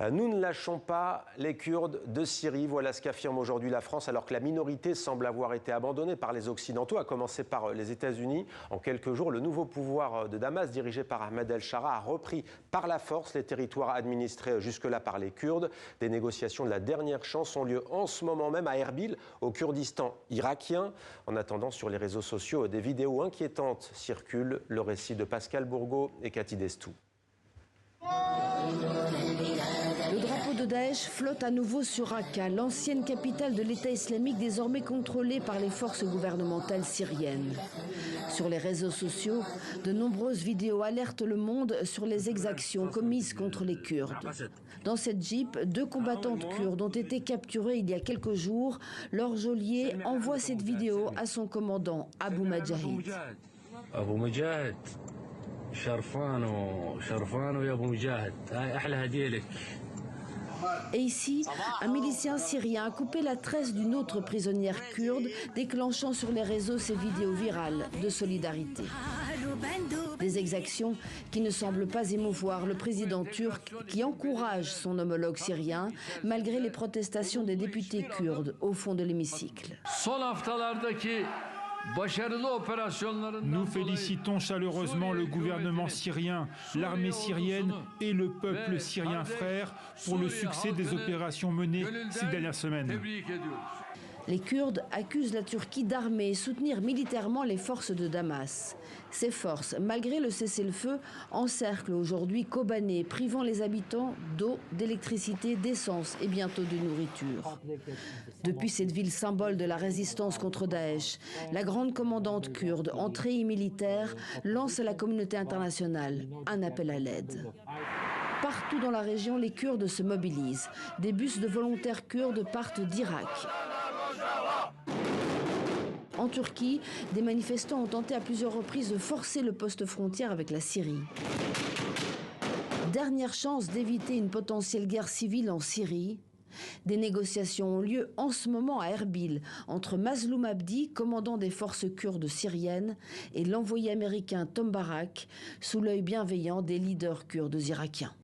Nous ne lâchons pas les Kurdes de Syrie. Voilà ce qu'affirme aujourd'hui la France, alors que la minorité semble avoir été abandonnée par les Occidentaux, à commencer par les États-Unis. En quelques jours, le nouveau pouvoir de Damas, dirigé par Ahmed El-Shara, a repris par la force les territoires administrés jusque-là par les Kurdes. Des négociations de la dernière chance ont lieu en ce moment même à Erbil, au Kurdistan irakien. En attendant, sur les réseaux sociaux, des vidéos inquiétantes circulent. Le récit de Pascal Bourgault et Cathy Destou. Le drapeau de Daesh flotte à nouveau sur Raqqa, l'ancienne capitale de l'État islamique désormais contrôlée par les forces gouvernementales syriennes. Sur les réseaux sociaux, de nombreuses vidéos alertent le monde sur les exactions commises contre les Kurdes. Dans cette Jeep, 2 combattantes kurdes ont été capturées il y a quelques jours. Leur geôlier envoie cette vidéo à son commandant, Abu Majahid. Et ici, un milicien syrien a coupé la tresse d'une autre prisonnière kurde, déclenchant sur les réseaux ces vidéos virales de solidarité. Des exactions qui ne semblent pas émouvoir le président turc, qui encourage son homologue syrien, malgré les protestations des députés kurdes au fond de l'hémicycle. Nous félicitons chaleureusement le gouvernement syrien, l'armée syrienne et le peuple syrien frère pour le succès des opérations menées ces dernières semaines. Les Kurdes accusent la Turquie d'armer et soutenir militairement les forces de Damas. Ces forces, malgré le cessez-le-feu, encerclent aujourd'hui Kobané, privant les habitants d'eau, d'électricité, d'essence et bientôt de nourriture. Depuis cette ville symbole de la résistance contre Daesh, la grande commandante kurde, en treillis militaire, lance à la communauté internationale un appel à l'aide. Partout dans la région, les Kurdes se mobilisent. Des bus de volontaires kurdes partent d'Irak. En Turquie, des manifestants ont tenté à plusieurs reprises de forcer le poste frontière avec la Syrie. Dernière chance d'éviter une potentielle guerre civile en Syrie. Des négociations ont lieu en ce moment à Erbil entre Mazloum Abdi, commandant des forces kurdes syriennes, et l'envoyé américain Tom Barak, sous l'œil bienveillant des leaders kurdes irakiens.